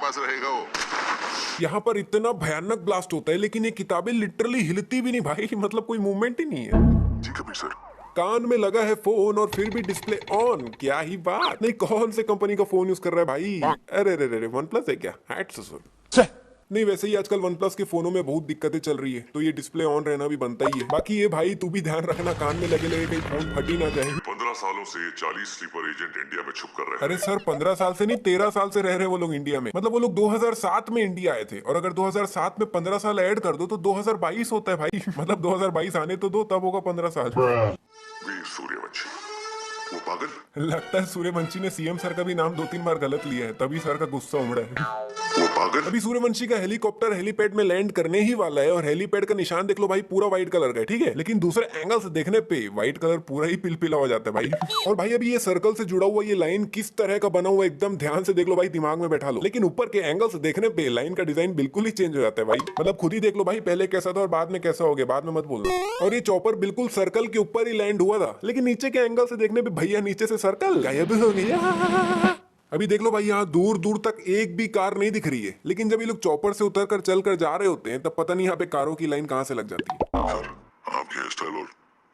पास रहेगा वो। यहाँ पर इतना भयानक ब्लास्ट होता है लेकिन ये किताबें लिटरली हिलती भी नहीं भाई, मतलब कोई मूवमेंट ही नहीं है। जी कबीर सर। कान में लगा है फोन और फिर भी डिस्प्ले ऑन, क्या ही बात। नहीं, कौन से कंपनी का फोन यूज कर रहा है भाई? अरे रे रे, वन प्लस है क्या? नहीं, वैसे ही आजकल वन प्लस के फोनों में बहुत दिक्कतें चल रही है, तो ये डिस्प्ले ऑन रहना भी बनता ही है। बाकी ये भाई तू भी ध्यान रखना, कान में लगे लगे कहीं फोन फट ही ना जाए। 15 सालों से 40 स्लीपर एजेंट इंडिया में छुप कर रहे हैं। अरे सर, 15 साल से नहीं, 13 साल से रह रहे वो लोग इंडिया में। मतलब वो लोग 2007 में इंडिया आए थे, और अगर 2007 में 15 साल ऐड कर दो तो 2022 होता है भाई। मतलब 2022 आने तो दो, तब होगा 15 साल। वीर सूर्यवंशी, वो पागल। लगता है सूर्यवंशी ने सीएम सर का भी नाम 2-3 बार गलत लिया है, तभी सर का गुस्सा उमड़ा है। वो पागल। अभी सूर्यवंशी का हेलीकॉप्टर हेलीपैड में लैंड करने ही वाला है, और हेलीपैड का निशान देख लो भाई, पूरा व्हाइट कलर का है, ठीक है। लेकिन दूसरे एंगल से देखने पे व्हाइट कलर पूरा ही पिलपिला हो जाता है भाई। और भाई अभी ये सर्कल से जुड़ा हुआ ये लाइन किस तरह का बना हुआ है, एकदम ध्यान से देख लो भाई, दिमाग में बैठा लो। लेकिन ऊपर के एंगल से देखने पे लाइन का डिजाइन बिल्कुल ही चेंज हो जाता है भाई। मतलब खुद ही देख लो भाई, पहले कैसा था और बाद में कैसा हो गया, बाद में मत बोलना। और ये चॉपर बिल्कुल सर्कल के ऊपर ही लैंड हुआ था, लेकिन नीचे के एंगल से देखने पे भैया नीचे से सर्कल गायब हो गया। अभी देख लो भाई, यहाँ दूर दूर तक एक भी कार नहीं दिख रही है, लेकिन जब ये लोग चॉपर से उतर कर चल कर जा रहे होते हैं, तब पता नहीं यहाँ पे कारों की लाइन कहाँ से लग जाती है। सर, आपके हेयर स्टाइल और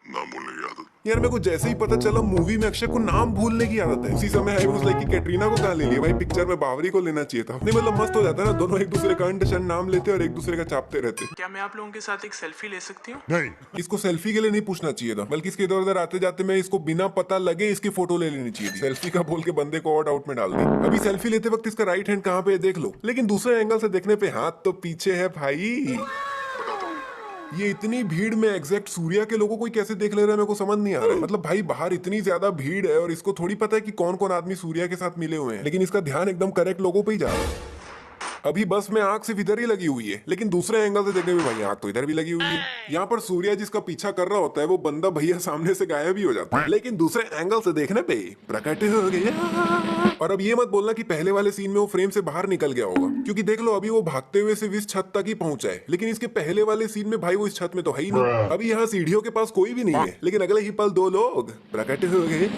नाम बोलने की आदत। यार मेरे को जैसे ही पता चला मूवी में अक्षय को नाम भूलने की आदत है, उसी समय आई वाज लाइक कि कैटरीना को कहाँ ले लिया भाई, पिक्चर में बावरी को लेना चाहिए था। नहीं मतलब मस्त हो जाता है ना, दोनों एक दूसरे का अंडशन नाम लेते और एक दूसरे का चापते रहते। क्या मैं आप लोगों के साथ एक सेल्फी ले सकती हूँ? नहीं। इसको सेल्फी के लिए नहीं पूछना चाहिए था, बल्कि इसके इधर उधर आते जाते मैं इसको बिना पता लगे इसकी फोटो ले लेनी चाहिए थी। सेल्फी का बोल के बंदे को और डाउट में डाल दी। अभी सेल्फी लेते वक्त इसका राइट हैंड कहाँ पे है देख लो, लेकिन दूसरे एंगल से देखने पे हाथ तो पीछे है भाई। ये इतनी भीड़ में एग्जैक्ट सूर्या के लोगों को कैसे देख ले रहा है, मेरे को समझ नहीं आ रहा है। मतलब भाई बाहर इतनी ज्यादा भीड़ है और इसको थोड़ी पता है कि कौन कौन आदमी सूर्या के साथ मिले हुए हैं, लेकिन इसका ध्यान एकदम करेक्ट लोगों पे ही जा रहा है। अभी बस में आंख सिर्फ इधर ही लगी हुई है, लेकिन दूसरे एंगल से देखने में भाई आंख तो इधर भी लगी हुई है। यहाँ पर सूर्या जिसका पीछा कर रहा होता है वो बंदा भैया सामने से गायब भी हो जाता है, लेकिन दूसरे एंगल से देखने पे प्रकट हो गया। और अब ये मत बोलना कि पहले वाले सीन में वो फ्रेम से बाहर निकल गया होगा, क्योंकि देख लो अभी वो भागते हुए सिर्फ इस छत तक ही पहुंचा है, लेकिन इसके पहले वाले सीन में भाई वो इस छत में तो है ही नहीं। अभी यहाँ सीढ़ियों के पास कोई भी नहीं है, लेकिन अगले ही पल दो लोग प्रकट हो गए।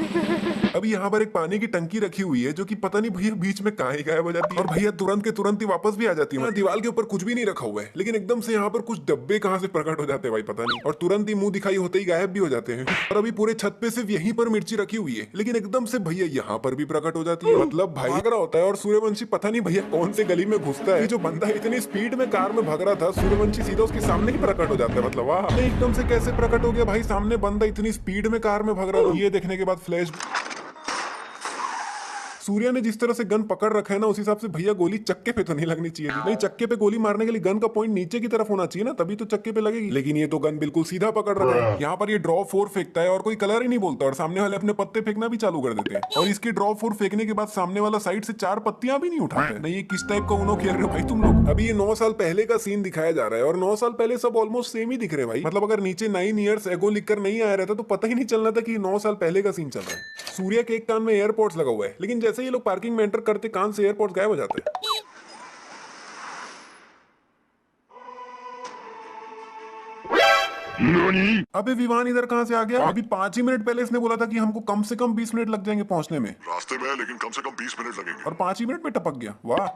अभी यहाँ पर एक पानी की टंकी रखी हुई है, जो कि पता नहीं भैया बीच में कहाँ ही गायब हो जाती है, और भैया तुरंत के तुरंत ही वापस भी आ जाती है। दीवार के ऊपर कुछ भी नहीं रखा हुआ है, लेकिन एकदम से यहाँ पर कुछ डब्बे कहाँ से प्रकट हो जाते हैं भाई पता नहीं, और तुरंत ही मुंह दिखाई होते ही गायब भी हो जाते हैं। और अभी पूरे छत पे सिर्फ यहीं पर मिर्ची रखी हुई है, लेकिन एकदम से भैया यहाँ पर भी प्रकट हो जाती है। मतलब भाई भाग रहा होता है और सूर्यवंशी पता नहीं भैया कौन से गली में घुसता है, जो बंदा इतनी स्पीड में कार में भाग रहा था, सूर्यवंशी सीधा उसके सामने ही प्रकट हो जाता है। मतलब वाह, एकदम से कैसे प्रकट हो गया भाई, सामने बंदा इतनी स्पीड में कार में भाग रहा था। ये देखने के बाद फ्लैश, सूर्या ने जिस तरह से गन पकड़ रखा है ना, उस हिसाब से भैया गोली चक्के पे तो नहीं लगनी चाहिए थी। नहीं, चक्के पे गोली मारने के लिए गन का पॉइंट नीचे की तरफ होना चाहिए ना, तभी तो चक्के पे लगेगी, लेकिन ये तो गन बिल्कुल सीधा पकड़ रखा है। यहाँ पर ये ड्रॉ 4 फेंकता है और कोई कलर ही नहीं बोलता, और सामने वाले अपने पत्ते फेंकना भी चालू कर देते हैं। और इसके ड्रॉ 4 फेंकने के बाद सामने वाला साइड से 4 पत्तियां भी नहीं उठाते। नहीं, ये किस टाइप का उनो खेल रहे हो भाई तुम लोग। अभी ये 9 साल पहले का सीन दिखाया जा रहा है, और 9 साल पहले सब ऑलमोस्ट सेम ही दिख रहे हैं भाई। मतलब अगर नीचे 9 ईयर्स एगो लिखकर नहीं आया रहता तो पता ही नहीं चलना था कि 9 साल पहले का सीन चल रहा है। सूर्या के एक कान में एयरपोर्ट्स लगा हुआ है, लेकिन जैसे ये लोग पार्किंग में एंटर करते कान से एयरपोर्ट्स गायब हो जाते हैं। अबे विवान इधर कहां से आ गया? अभी 5 ही मिनट पहले इसने बोला था कि हमको कम से कम 20 मिनट लग जाएंगे पहुंचने में। रास्ते में है, लेकिन कम से कम 20 मिनट लगेंगे। और 5 ही मिनट में टपक गया। वाह,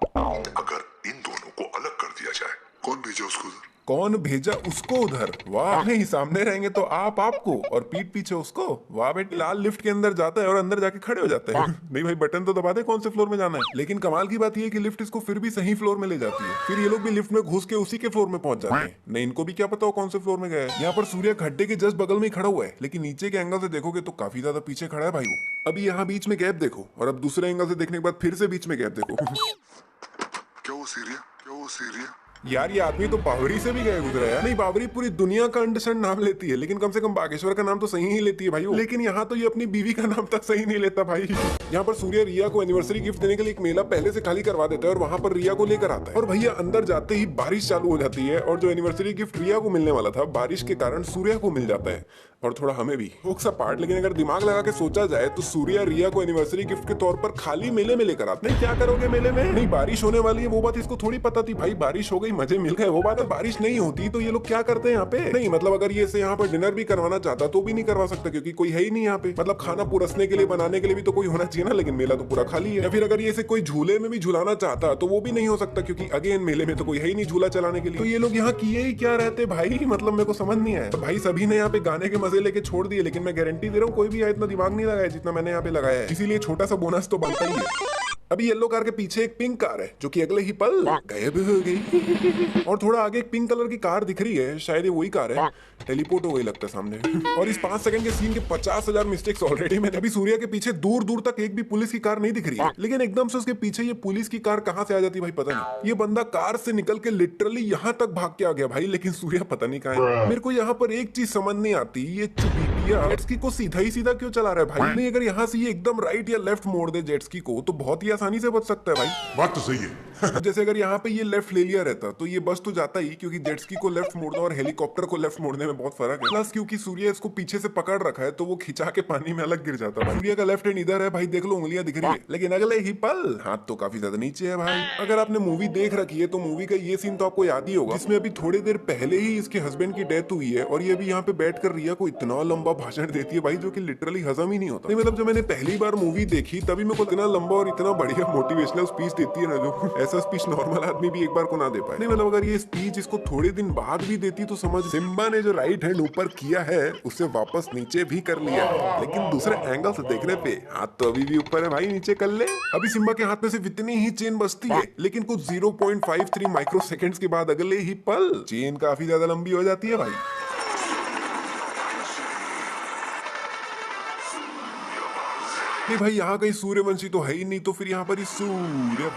अगर इन दोनों को अलग कर दिया जाए, कौन भेजा उसको उधर? कौन भेजा उसको उधर? वाह, नहीं सामने रहेंगे तो आप आपको और पीठ पीछे उसको। वाह बेटे, लाल लिफ्ट के अंदर जाता है और अंदर जाके खड़े हो जाते हैं। नहीं भाई, बटन तो दबा दे कौन से फ्लोर में जाना है। लेकिन कमाल की बात ये है कि लिफ्ट इसको फिर भी सही फ्लोर में ले जाती है। फिर ये लोग भी लिफ्ट में घुस के उसी के फ्लोर में पहुंच जाते हैं। नहीं, इनको भी क्या पता हो कौन से फ्लोर में गए। यहाँ पर सूर्य खड्डे के जस्ट बगल में ही खड़ा हुआ है, लेकिन नीचे के एंगल से देखोगे तो काफी ज्यादा पीछे खड़ा है भाई वो। अभी यहाँ बीच में गैप देखो, और अब दूसरे एंगल से देखने के बाद फिर से बीच में गैप देखो। क्या वो सीरिया? क्या वो सीरिया? यार ये आदमी तो बावरी से भी गए गुजरा है। नहीं, बावरी पूरी दुनिया का अंडरस्टैंड नाम लेती है, लेकिन कम से कम बागेश्वर का नाम तो सही ही लेती है भाई वो। लेकिन यहाँ तो ये अपनी बीवी का नाम तक सही नहीं लेता भाई। यहाँ पर सूर्य रिया को एनिवर्सरी गिफ्ट देने के लिए एक मेला पहले से खाली करवा देता है, और वहाँ पर रिया को लेकर आता है। और भैया अंदर जाते ही बारिश चालू हो जाती है, और जो एनिवर्सरी गिफ्ट रिया को मिलने वाला था बारिश के कारण सूर्य को मिल जाता है, और थोड़ा हमें भी जोक्स अपार्ट। लेकिन अगर दिमाग लगा के सोचा जाए तो सूर्य रिया को एनिवर्सरी गिफ्ट के तौर पर खाली मेले में लेकर आते हैं। क्या करोगे मेले में? नहीं, बारिश होने वाली है वो बात इसको थोड़ी पता थी भाई। बारिश हो गई गई, मजे मिल गए। वो बात है, बारिश नहीं होती तो ये लोग क्या करते हैं यहाँ पे? नहीं मतलब अगर ये इसे यहाँ पर डिनर भी करवाना चाहता तो भी नहीं करवा सकता, क्योंकि कोई है ही नहीं यहाँ पे। मतलब खाना पुरसने के लिए, बनाने के लिए भी तो कोई होना चाहिए ना, लेकिन मेला तो पूरा खाली है। या फिर अगर ये इसे कोई झूले में भी झुलाना चाहता तो वो भी नहीं हो सकता, क्योंकि अगेन मेले में तो कोई है ही नहीं झूला चलाने के लिए। तो ये लोग यहाँ किए ही क्या रहते भाई, मतलब मेरे को समझ नहीं आया। तो भाई सभी ने यहाँ पे गाने के मजे लेके छोड़ दिए, लेकिन मैं गारंटी दे रहा हूँ कोई भी इतना दिमाग नहीं लगाया जितना मैंने यहाँ पे लगाया है, इसीलिए छोटा सा बोनस तो बनता ही है। अभी येलो कार के पीछे एक पिंक कार है जो कि अगले ही पल गायब हो गई। और थोड़ा आगे एक पिंक कलर की कार दिख रही है, शायद ये वही कार है। टेलीपोर्ट हो गई लगता है सामने। और इस 5 सेकंड के सीन के 50,000 मिस्टेक्स ऑलरेडी मैंने। अभी सूर्या के पीछे दूर दूर तक एक भी पुलिस की कार नहीं दिख रही है, लेकिन एकदम से उसके पीछे ये पुलिस की कार कहां से आ जाती है भाई पता नहीं। ये बंदा कार से निकल के लिटरली यहाँ तक भाग के आ गया भाई, लेकिन सूर्या पता नहीं कहाँ है। मेरे को यहाँ पर एक चीज समझ नहीं आती, ये चुपीपिया जेट स्की को सीधा ही सीधा क्यों चला रहा है भाई? नहीं, अगर यहाँ से ये एकदम राइट या लेफ्ट मोड़ दे जेट स्की को तो बहुत ही आसानी से बच सकता है भाई। बात तो सही है। जैसे अगर यहाँ पे ये लेफ्ट ले लिया रहता तो ये बस तो जाता ही, क्योंकि जेट स्की को लेफ्ट मोड़ना और हेलीकॉप्टर को लेफ्ट मोड़ने में बहुत फर्क है। प्लस क्योंकि सूर्य इसको पीछे से पकड़ रखा है तो वो खिंचा के पानी में अलग गिर जाता है। सूर्य का लेफ्ट हैंड इधर है भाई, देख लो उंगलियां दिख रही है, लेकिन अगले ही पल हाथ तो काफी ज्यादा नीचे है भाई। अगर आपने मूवी देख रखी है तो मूवी का ये सीन तो आपको याद ही होगा, जिसमें अभी थोड़ी देर पहले ही इसके हस्बैंड की डेथ हुई है और ये अभी यहाँ पे बैठ कर रिया को इतना लंबा भाषण देती है भाई, जो कि लिटरली हजम ही नहीं होता। नहीं मतलब जब मैंने पहली बार मूवी देखी तभी मेरे को इतना लंबा और इतना बढ़िया मोटिवेशनल स्पीच देती है ना, जो ऐसा स्पीच नॉर्मल आदमी भी एक बार को ना दे पाए। नहीं मतलब अगर ये स्पीच इसको थोड़े दिन बाद भी देती तो समझ, सिम्बा ने जो राइट हैंड ऊपर किया है उसे वापस नीचे भी कर लिया है, लेकिन दूसरे एंगल से देखने पे हाथ तो अभी भी ऊपर है भाई, नीचे कर ले। अभी सिम्बा के हाथ में सिर्फ इतनी ही चेन बचती है, लेकिन कुछ 0.53 माइक्रो सेकेंड्स के बाद अगले ही पल चेन काफी ज्यादा लंबी हो जाती है भाई। नहीं भाई यहाँ कहीं सूर्यवंशी तो है ही नहीं, तो फिर यहाँ पर ही सूर्य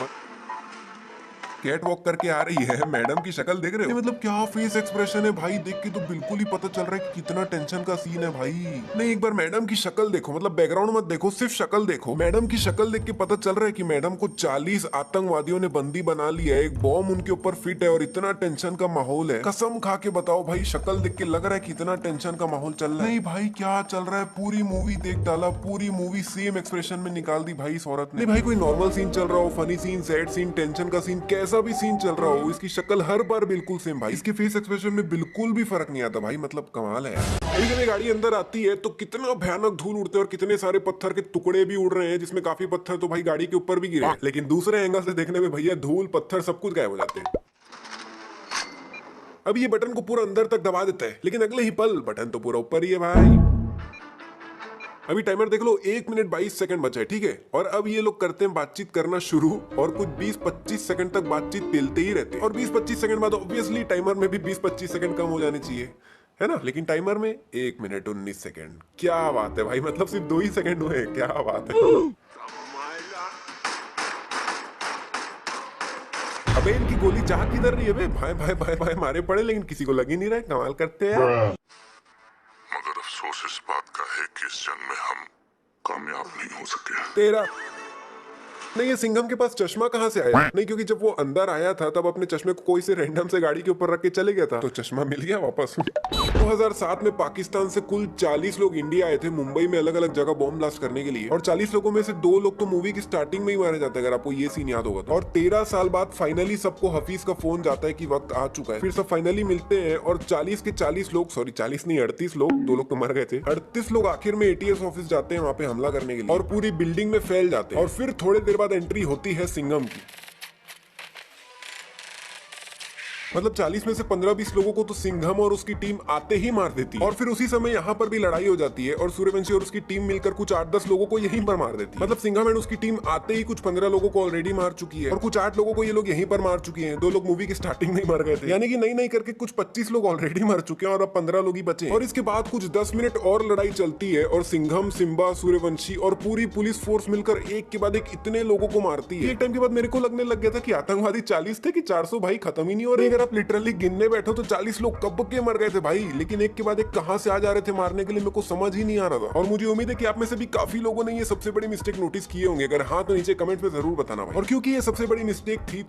कैट वॉक करके आ रही है। मैडम की शक्ल देख रहे हो? मतलब क्या फेस एक्सप्रेशन है भाई, देख के तो बिल्कुल ही पता चल रहा है कि कितना टेंशन का सीन है भाई। नहीं एक बार मैडम की शक्ल देखो, मतलब बैकग्राउंड मत देखो, सिर्फ शक्ल देखो। मैडम की शक्ल देख के पता चल रहा है कि मैडम को 40 आतंकवादियों ने बंदी बना लिया है, एक बॉम्ब उनके ऊपर फिट है और इतना टेंशन का माहौल है। कसम खा के बताओ भाई, शक्ल देख के लग रहा है कितना टेंशन का माहौल चल रहा है। नहीं भाई क्या चल रहा है, पूरी मूवी देख डाला, पूरी मूवी सेम एक्सप्रेशन में निकाल दी भाई इस औरत ने। नहीं भाई कोई नॉर्मल सीन चल रहा हो, funny scene, sad scene, tension का सीन, कैसा भी सीन चल रहा हो, इसकी शक्ल हर बार बिल्कुल सेम भाई। इसके फेस एक्सप्रेशन में बिल्कुल भी फर्क नहीं आता भाई, मतलब कमाल है यार। कभी गाड़ी अंदर आती है तो कितना भयानक धूल उड़ते हैं और कितने सारे पत्थर के टुकड़े भी उड़ रहे हैं, जिसमें काफी पत्थर तो भाई गाड़ी के ऊपर भी गिरे, लेकिन दूसरे एंगल से देखने में भैया धूल पत्थर सब कुछ गायब हो जाते हैं। अब ये बटन को पूरा अंदर तक दबा देता है, लेकिन अगले ही पल बटन तो पूरा ऊपर ही है भाई। अभी टाइमर देख लो, 1 मिनट 22 सेकंड बचा है, ठीक है। और अब ये लोग करते हैं बातचीत करना शुरू, और कुछ 20-25 सेकंड तक बातचीत पेलते ही रहते हैं। और 20-25 सेकंड बाद ऑब्वियसली टाइमर में भी 20-25 सेकंड कम हो जाने चाहिए, है ना, लेकिन टाइमर में 1 मिनट 19 सेकंड। क्या बात है भाई, मतलब सिर्फ 2 ही सेकंड हुए, क्या बात है। अबे इनकी गोली जा किधर रही है बे? भाई भाई भाई भाई मारे पड़े, लेकिन किसी को लग ही नहीं रहा है, कमाल करते हैं। मगर अफसोस इस बात का है कि इस जन्म में हम कामयाब नहीं हो सके। तेरा नहीं, ये सिंघम के पास चश्मा कहाँ से आया? नहीं क्योंकि जब वो अंदर आया था तब अपने चश्मे को कोई से रैंडम से गाड़ी के ऊपर रख के चले गया था, तो चश्मा मिल गया वापस। 2007 में पाकिस्तान से कुल 40 लोग इंडिया आए थे मुंबई में अलग अलग जगह बॉम्ब ब्लास्ट करने के लिए, और 40 लोगों में से 2 लोग तो मूवी की स्टार्टिंग में ही मारे जाते हैं, अगर आपको ये सीन याद होगा तो। और 13 साल बाद फाइनली सबको हफीज का फोन जाता है कि वक्त आ चुका है, फिर सब फाइनली मिलते हैं और 40 के 40 लोग, सॉरी 40 नहीं 38 लोग, 2 लोग तो मर गए थे, 38 लोग आखिर में ATS ऑफिस जाते हैं वहाँ पे हमला करने के लिए, और पूरी बिल्डिंग में फैल जाते हैं। और फिर थोड़ी देर बाद एंट्री होती है सिंघम की। मतलब 40 में से 15-20 लोगों को तो सिंघम और उसकी टीम आते ही मार देती है, और फिर उसी समय यहाँ पर भी लड़ाई हो जाती है और सूर्यवंशी और उसकी टीम मिलकर कुछ 8-10 लोगों को यहीं पर मार देती है। मतलब सिंघम एंड उसकी टीम आते ही कुछ 15 लोगों को ऑलरेडी मार चुकी है और कुछ 8 लोगों को ये लोग यहीं पर मार चुकी है। 2 लोग मूवी की स्टार्टिंग में मर गए थे, यानी कि नहीं करके कुछ 25 लोग ऑलरेडी मर चुके हैं और अब 15 लोग ही बचे। और इसके बाद कुछ 10 मिनट और लड़ाई चलती है और सिंघम, सिम्बा, सूर्यवंशी और पूरी पुलिस फोर्स मिलकर एक के बाद एक इतने लोगों को मारती है। एक टाइम के बाद मेरे को लगने लग गया था कि आतंकवादी 40 थे कि 400, भाई खत्म ही नहीं हो रहे। अगर आप लिटरली गिनने बैठो तो 40 लोग कब के मर गए थे भाई, लेकिन एक के बाद एक कहां से आ जा रहे थे मारने के लिए, मेरे को समझ ही नहीं आ रहा था। और मुझे उम्मीद है कि आप में से भी काफी लोगों ने ये सबसे बड़ी मिस्टेक नोटिस किए होंगे, अगर हाँ तो नीचे कमेंट में जरूर बताना भाई। और क्योंकि ये सबसे बड़ी मिस्टेक थी